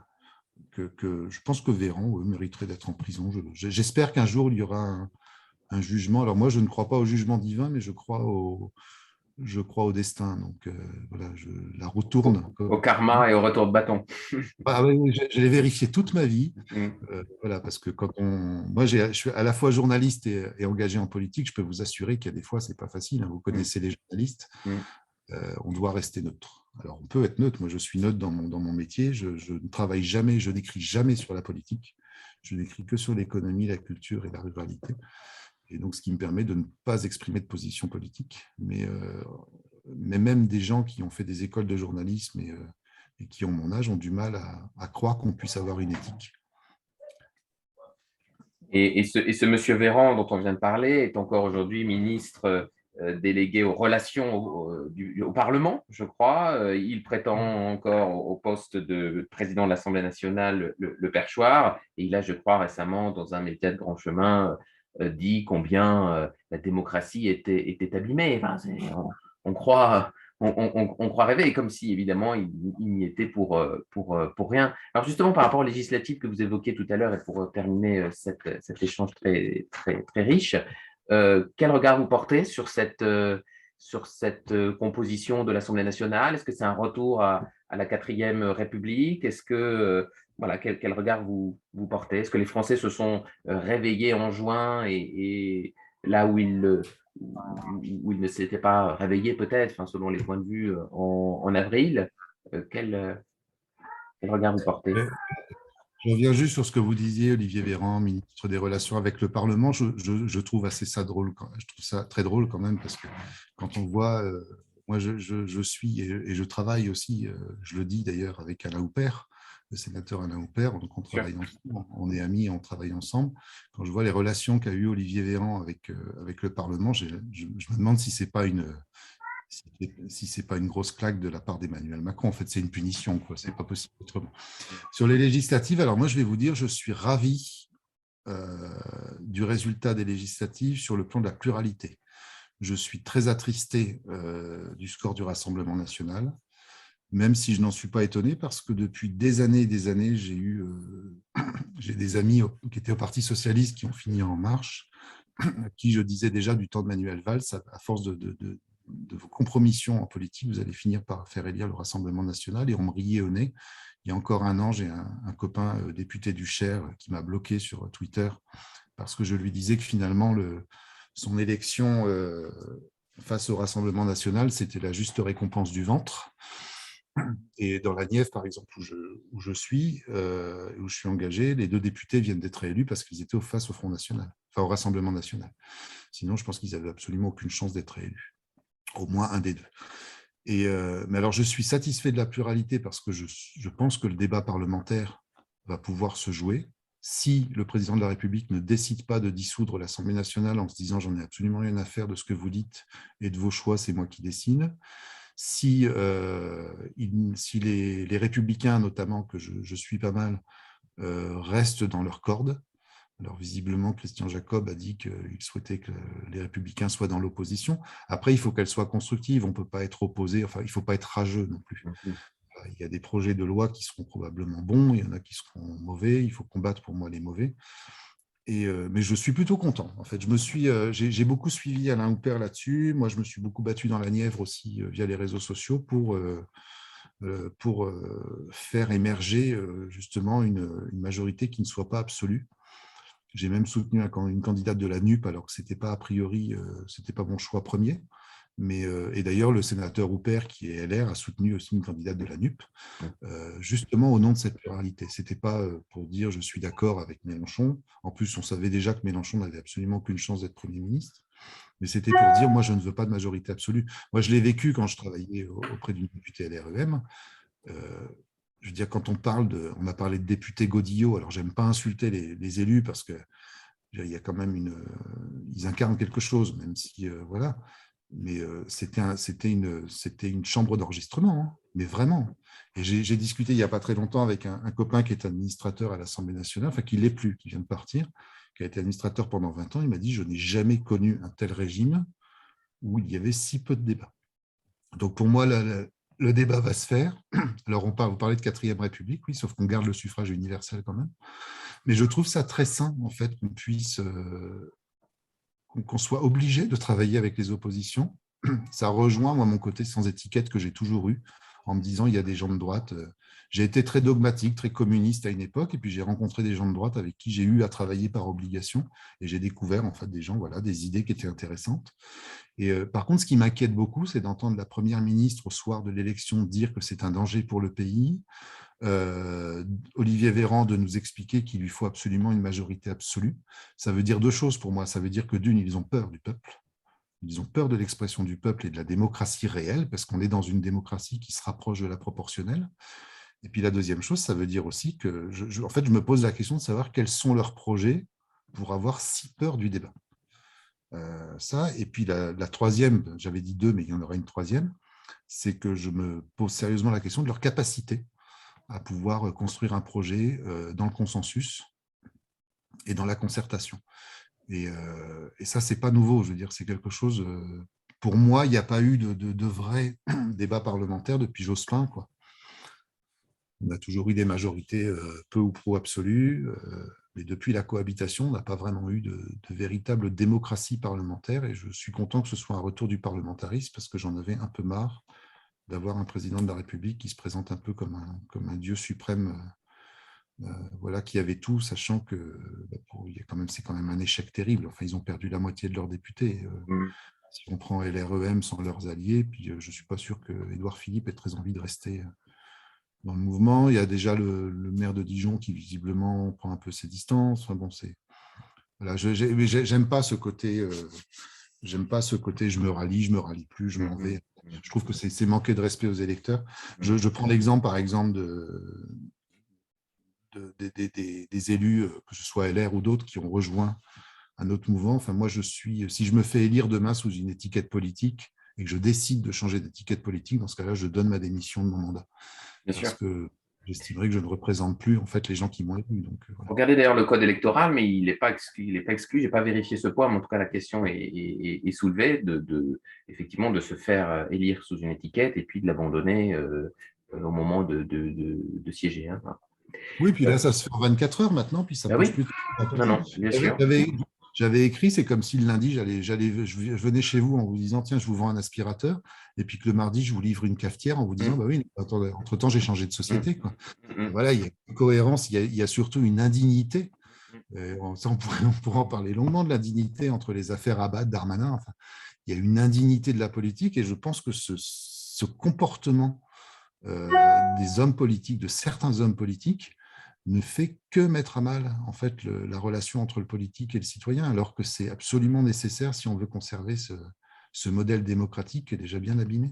Véran mériterait d'être en prison. J'espère qu'un jour il y aura un jugement. Alors moi, je ne crois pas au jugement divin, mais je crois au destin. Donc voilà, la roue tourne. Au karma et au retour de bâton. Ah oui, je l'ai vérifié toute ma vie. Mm. Voilà, parce que moi, je suis à la fois journaliste et engagé en politique. Je peux vous assurer qu'il y a des fois, c'est pas facile. Hein. Vous connaissez les journalistes. On doit rester neutre. Alors, on peut être neutre. Moi, je suis neutre dans mon métier. Je ne travaille jamais, je n'écris jamais sur la politique. Je n'écris que sur l'économie, la culture et la ruralité. Et donc, ce qui me permet de ne pas exprimer de position politique. Mais même des gens qui ont fait des écoles de journalisme et qui ont mon âge ont du mal à croire qu'on puisse avoir une éthique. Et ce monsieur Véran dont on vient de parler est encore aujourd'hui ministre délégué aux relations au Parlement, je crois. Il prétend encore au poste de président de l'Assemblée nationale le perchoir. Et il a, je crois, récemment, dans un média de grand chemin, dit combien la démocratie était abîmée. Enfin, on croit on croit rêver, comme si, évidemment, il n'y était pour rien. Alors, justement, par rapport aux législatives que vous évoquiez tout à l'heure, et pour terminer cet échange très, très, très riche, quel regard vous portez sur cette composition de l'Assemblée nationale? Est-ce que c'est un retour à la 4e République? Est-ce que, voilà, quel regard vous portez? Est-ce que les Français se sont réveillés en juin et là où ils ne s'étaient pas réveillés peut-être, enfin, selon les points de vue, en avril? Quel regard vous portez? Je reviens juste sur ce que vous disiez, Olivier Véran, ministre des Relations avec le Parlement. Je trouve ça drôle. Je trouve ça très drôle quand même, parce que quand on voit, moi je suis et je travaille aussi, je le dis d'ailleurs, avec Alain Houpert, le sénateur Alain Houpert, donc on travaille ensemble, on est amis, on travaille ensemble. Quand je vois les relations qu'a eu Olivier Véran avec le Parlement, je me demande si c'est pas une grosse claque de la part d'Emmanuel Macron. En fait, c'est une punition, quoi. C'est pas possible autrement. Sur les législatives, alors moi, je vais vous dire, je suis ravi du résultat des législatives sur le plan de la pluralité. Je suis très attristé du score du Rassemblement national, même si je n'en suis pas étonné, parce que depuis des années et des années, j'ai des amis qui étaient au Parti socialiste qui ont fini en marche, qui, je disais déjà du temps de Manuel Valls, à force de vos compromissions en politique, vous allez finir par faire élire le Rassemblement national, et on me riait au nez. Il y a encore un an, j'ai un copain député du Cher qui m'a bloqué sur Twitter parce que je lui disais que finalement, son élection face au Rassemblement national, c'était la juste récompense du ventre. Et dans la Nièvre, par exemple, où je suis engagé, les 2 députés viennent d'être élus parce qu'ils étaient face au Front national, enfin au Rassemblement national. Sinon, je pense qu'ils n'avaient absolument aucune chance d'être élus. Au moins un des 2. Mais alors, je suis satisfait de la pluralité parce que je pense que le débat parlementaire va pouvoir se jouer. Si le président de la République ne décide pas de dissoudre l'Assemblée nationale en se disant « j'en ai absolument rien à faire de ce que vous dites et de vos choix, c'est moi qui décide », si les républicains, notamment, que je suis pas mal, restent dans leur corde. Alors, visiblement, Christian Jacob a dit qu'il souhaitait que les Républicains soient dans l'opposition. Après, il faut qu'elle soit constructive. On ne peut pas être opposé. Enfin, il ne faut pas être rageux non plus. Il y a des projets de loi qui seront probablement bons. Il y en a qui seront mauvais. Il faut combattre pour moi les mauvais. Mais je suis plutôt content. En fait, j'ai beaucoup suivi Alain Houpert là-dessus. Moi, je me suis beaucoup battu dans la Nièvre aussi via les réseaux sociaux pour pour faire émerger justement une majorité qui ne soit pas absolue. J'ai même soutenu une candidate de la NUP, alors que ce n'était pas a priori, c'était pas mon choix premier. Mais, et d'ailleurs, le sénateur Houpert, qui est LR, a soutenu aussi une candidate de la NUP, justement au nom de cette pluralité. Ce n'était pas pour dire je suis d'accord avec Mélenchon. En plus, on savait déjà que Mélenchon n'avait absolument aucune chance d'être Premier ministre. Mais c'était pour dire, moi, je ne veux pas de majorité absolue. Moi, je l'ai vécu quand je travaillais auprès d'une députée LREM. Je veux dire, quand on a parlé de député Godillot, alors j'aime pas insulter les élus parce que il y a quand même ils incarnent quelque chose, même si voilà. Mais c'était une chambre d'enregistrement, hein, mais vraiment. Et j'ai discuté il n'y a pas très longtemps avec un copain qui est administrateur à l'Assemblée nationale, enfin qui ne l'est plus, qui vient de partir, qui a été administrateur pendant 20 ans. Il m'a dit, je n'ai jamais connu un tel régime où il y avait si peu de débats. Donc pour moi, le débat va se faire. Alors vous parlez de 4e République, oui, sauf qu'on garde le suffrage universel quand même. Mais je trouve ça très sain, en fait, qu'on puisse, qu'on soit obligé de travailler avec les oppositions. Ça rejoint, moi, mon côté sans étiquette que j'ai toujours eu, en me disant, il y a des gens de droite. J'ai été très dogmatique, très communiste à une époque, et puis j'ai rencontré des gens de droite avec qui j'ai eu à travailler par obligation, et j'ai découvert, en fait, des gens, voilà, des idées qui étaient intéressantes. Et par contre, ce qui m'inquiète beaucoup, c'est d'entendre la Première ministre au soir de l'élection dire que c'est un danger pour le pays, Olivier Véran de nous expliquer qu'il lui faut absolument une majorité absolue. Ça veut dire deux choses pour moi. Ça veut dire que d'une, ils ont peur du peuple. Ils ont peur de l'expression du peuple et de la démocratie réelle, parce qu'on est dans une démocratie qui se rapproche de la proportionnelle. Et puis la deuxième chose, ça veut dire aussi que en fait, je me pose la question de savoir quels sont leurs projets pour avoir si peur du débat. Ça, et puis la troisième, j'avais dit deux, mais il y en aura une troisième, c'est que je me pose sérieusement la question de leur capacité à pouvoir construire un projet dans le consensus et dans la concertation. Et ça, c'est pas nouveau, je veux dire, c'est quelque chose... pour moi, il n'y a pas eu de vrai débat parlementaire depuis Jospin, quoi. On a toujours eu des majorités peu ou pro absolues, mais depuis la cohabitation, on n'a pas vraiment eu de véritable démocratie parlementaire, et je suis content que ce soit un retour du parlementarisme, parce que j'en avais un peu marre d'avoir un président de la République qui se présente un peu comme un dieu suprême, voilà, qui avait tout, sachant que c'est quand même un échec terrible. Enfin, ils ont perdu la moitié de leurs députés. Si on prend LREM sans leurs alliés, puis je ne suis pas sûr que Édouard Philippe ait très envie de rester dans le mouvement. Il y a déjà le maire de Dijon qui visiblement prend un peu ses distances. Enfin, bon, voilà, j'aime pas ce côté... j'aime pas ce côté je me rallie plus, je m'en vais. Je trouve que c'est manquer de respect aux électeurs. Je prends l'exemple, par exemple, des élus, que ce soit LR ou d'autres, qui ont rejoint un autre mouvement. Enfin, moi, si je me fais élire demain sous une étiquette politique et que je décide de changer d'étiquette politique, dans ce cas-là, je donne ma démission de mon mandat. Bien parce sûr. que j'estimerais que je ne représente plus en fait les gens qui m'ont élu. Donc, voilà. Regardez d'ailleurs le code électoral, mais il n'est pas exclu. Il n'est pas exclu. J'ai pas vérifié ce point, mais en tout cas la question est soulevée effectivement de se faire élire sous une étiquette et puis de l'abandonner au moment de siéger. Hein. Oui, puis là, ça se fait en 24 heures maintenant, puis ça Ben bouge oui, plus. non, non, bien sûr. J'avais écrit, c'est comme si le lundi, je venais chez vous en vous disant, tiens, je vous vends un aspirateur, et puis que le mardi, je vous livre une cafetière en vous disant, bah oui, attendez, entre-temps, j'ai changé de société. Quoi. Voilà, il y a une cohérence, il y a surtout une indignité. Ça, on pourrait en parler longuement de l'indignité entre les affaires Abad, Darmanin. Enfin, il y a une indignité de la politique, et je pense que ce comportement des hommes politiques, de certains hommes politiques, ne fait que mettre à mal en fait la relation entre le politique et le citoyen, alors que c'est absolument nécessaire si on veut conserver ce modèle démocratique qui est déjà bien abîmé.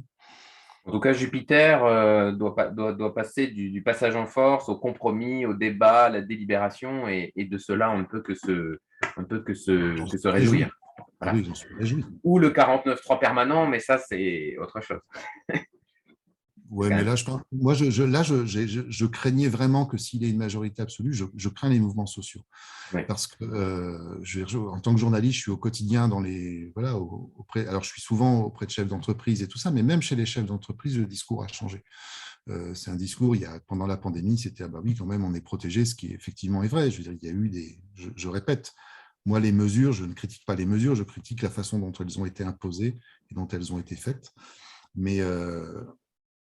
En tout cas, Jupiter doit passer du passage en force au compromis, au débat, à la délibération, et de cela, on ne peut que se Réjoui. réjouir. Ah Voilà. oui, j'en suis réjoui. Ou le 49.3 permanent, mais ça, c'est autre chose. Ouais, mais là, je craignais vraiment que s'il y a une majorité absolue, je crains les mouvements sociaux. Oui. Parce que, en tant que journaliste, je suis au quotidien auprès, alors je suis souvent auprès de chefs d'entreprise et tout ça, mais même chez les chefs d'entreprise, le discours a changé. C'est un discours, pendant la pandémie, c'était, ah bah oui, quand même, on est protégé, ce qui effectivement est vrai. Je veux dire, il y a eu je répète, moi, les mesures, je ne critique pas les mesures, je critique la façon dont elles ont été imposées et dont elles ont été faites. Mais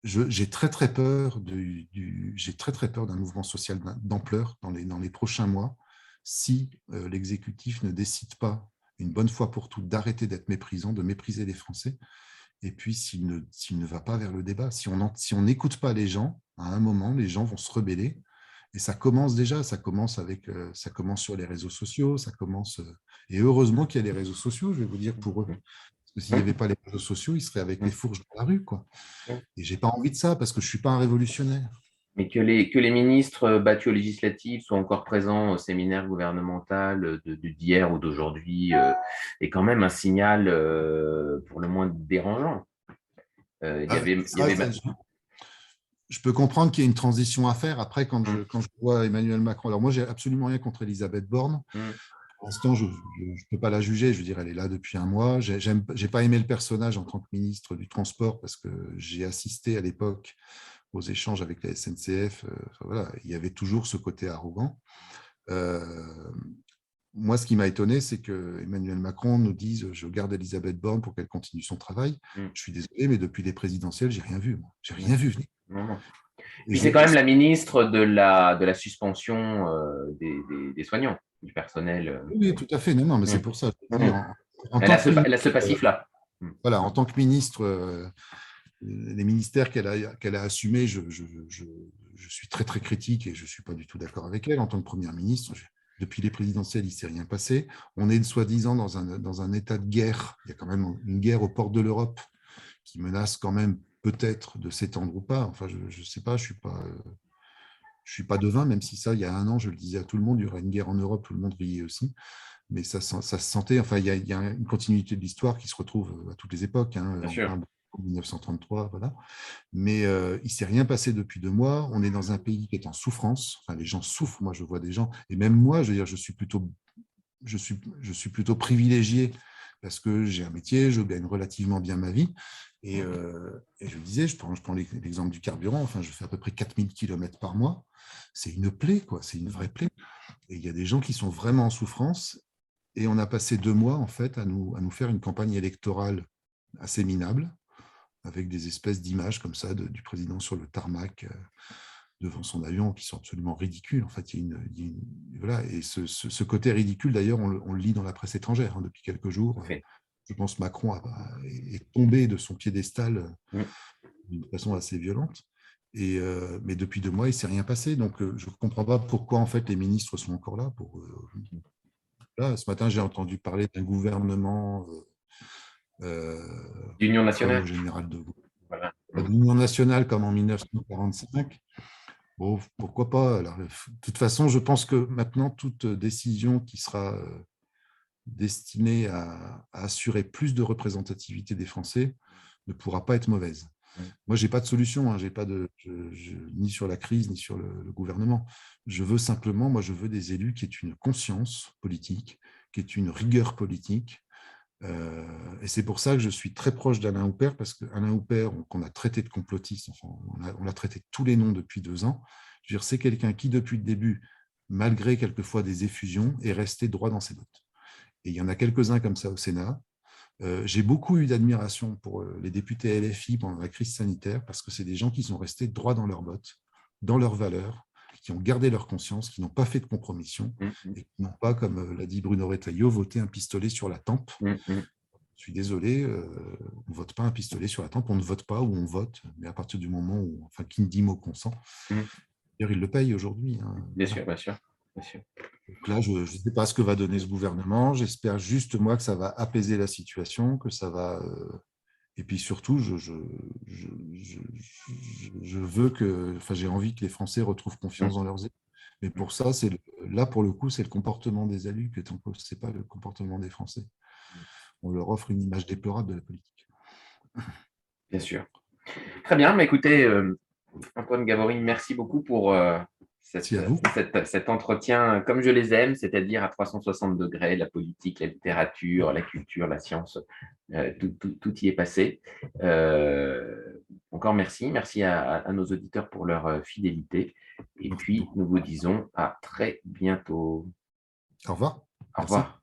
j'ai très très peur d'un mouvement social d'ampleur dans les prochains mois si l'exécutif ne décide pas une bonne fois pour toutes d'arrêter d'être méprisant, de mépriser les Français, et puis s'il ne va pas vers le débat. Si on n'écoute pas les gens, à un moment, les gens vont se rebeller. Et ça commence déjà, ça commence sur les réseaux sociaux, et heureusement qu'il y a les réseaux sociaux, je vais vous dire pour eux. Parce que s'il n'y avait pas les réseaux sociaux, ils seraient avec les fourches dans la rue, quoi. Et j'ai pas envie de ça parce que je suis pas un révolutionnaire. Mais que les ministres battus aux législatives soient encore présents au séminaire gouvernemental d'hier ou d'aujourd'hui est quand même un signal pour le moins dérangeant. Il y avait Je peux comprendre qu'il y ait une transition à faire. Après, Hum, quand je vois Emmanuel Macron, alors moi, j'ai absolument rien contre Elisabeth Borne. hum, Pour l'instant, je ne peux pas la juger. Je veux dire, elle est là depuis un mois. J'ai pas aimé le personnage en tant que ministre du Transport parce que j'ai assisté à l'époque aux échanges avec la SNCF. Enfin, voilà, il y avait toujours ce côté arrogant. Euh, Moi, ce qui m'a étonné, c'est que Emmanuel Macron nous dise je garde Elisabeth Borne pour qu'elle continue son travail. hum, Je suis désolé, mais depuis les présidentielles, j'ai rien vu. J'ai hum. rien vu venir. Non, non. Et Puis c'est quand même la ministre de la suspension des soignants, du personnel. oui, tout à fait. Non, non, mais c'est Hum, pour ça. Je dis, hum. en tant que Elle a ce ministre, passif-là. voilà, en tant que ministre, les ministères qu'elle a assumés, je suis très, très critique et je ne suis pas du tout d'accord avec elle. En tant que première ministre, depuis les présidentielles, il ne s'est rien passé. On est soi-disant dans un état de guerre. Il y a quand même une guerre aux portes de l'Europe qui menace quand même peut-être de s'étendre ou pas. Enfin, je ne sais pas, je suis pas devin, même si ça, il y a un an, je le disais à tout le monde, il y aurait une guerre en Europe, tout le monde riait aussi. Mais ça se sentait, enfin, il y a une continuité de l'histoire qui se retrouve à toutes les époques. Hein. Bien On sûr. parle de 1933, voilà. Mais il ne s'est rien passé depuis 2 mois. On est dans un pays qui est en souffrance. Enfin, les gens souffrent. Moi, je vois des gens. Et même moi, je veux dire, je suis plutôt privilégié parce que j'ai un métier, je gagne relativement bien ma vie. Et je disais, je prends l'exemple du carburant. Enfin, je fais à peu près 4000 km par mois. C'est une plaie, quoi. C'est une vraie plaie. Et il y a des gens qui sont vraiment en souffrance. Et on a passé 2 mois, en fait, à nous faire une campagne électorale assez minable, avec des espèces d'images comme ça du président sur le tarmac devant son avion qui sont absolument ridicules. En fait, voilà. Et ce côté ridicule, d'ailleurs, on le lit dans la presse étrangère hein, depuis quelques jours. Fait. Je pense que Macron est tombé de son piédestal Hum. d'une façon assez violente. Mais depuis 2 mois, il ne s'est rien passé. Donc, je ne comprends pas pourquoi en fait, les ministres sont encore là. Là, ce matin, j'ai entendu parler d'un gouvernement D'Union comme au nationale. général de Gaulle. Voilà. De l'Union nationale comme en 1945. Bon, pourquoi pas. Alors, de toute façon, je pense que maintenant, toute décision qui sera destinée à assurer plus de représentativité des Français ne pourra pas être mauvaise. Moi, je n'ai pas de solution, hein, j'ai pas ni sur la crise, ni sur le gouvernement. Je veux simplement, moi, je veux des élus qui aient une conscience politique, qui aient une rigueur politique. Et c'est pour ça que je suis très proche d'Alain Houpert, parce qu'Alain Houpert, qu'on a traité de complotiste, enfin, on l'a traité de tous les noms depuis 2 ans. Je veux dire, c'est quelqu'un qui, depuis le début, malgré quelquefois des effusions, est resté droit dans ses bottes. Et il y en a quelques-uns comme ça au Sénat. J'ai beaucoup eu d'admiration pour les députés LFI pendant la crise sanitaire parce que c'est des gens qui sont restés droits dans leurs bottes, dans leurs valeurs, qui ont gardé leur conscience, qui n'ont pas fait de compromission et qui n'ont pas, comme l'a dit Bruno Retailleau, voté un pistolet sur la tempe. Je suis désolé, on ne vote pas un pistolet sur la tempe, on ne vote pas ou on vote, mais à partir du moment où, enfin, qui ne dit mot consent, d'ailleurs, il le paye aujourd'hui. Hein, Bien voilà. sûr, bien sûr. Bien sûr. Donc là, je ne sais pas ce que va donner ce gouvernement. J'espère juste, moi, que ça va apaiser la situation, que ça va. Et puis surtout, je veux que. Enfin, j'ai envie que les Français retrouvent confiance dans leurs élus. Mais pour ça, là, pour le coup, c'est le comportement des élus qui est en cause. Ce n'est pas le comportement des Français. On leur offre une image déplorable de la politique. Bien sûr. Très bien, mais écoutez, Antoine Gabory, merci beaucoup pour Merci à vous. cet entretien comme je les aime, c'est-à-dire à 360 degrés, la politique, la littérature, la culture, la science, tout y est passé. Encore merci, merci à nos auditeurs pour leur fidélité. Et puis, nous vous disons à très bientôt. Au revoir. Au Merci. revoir.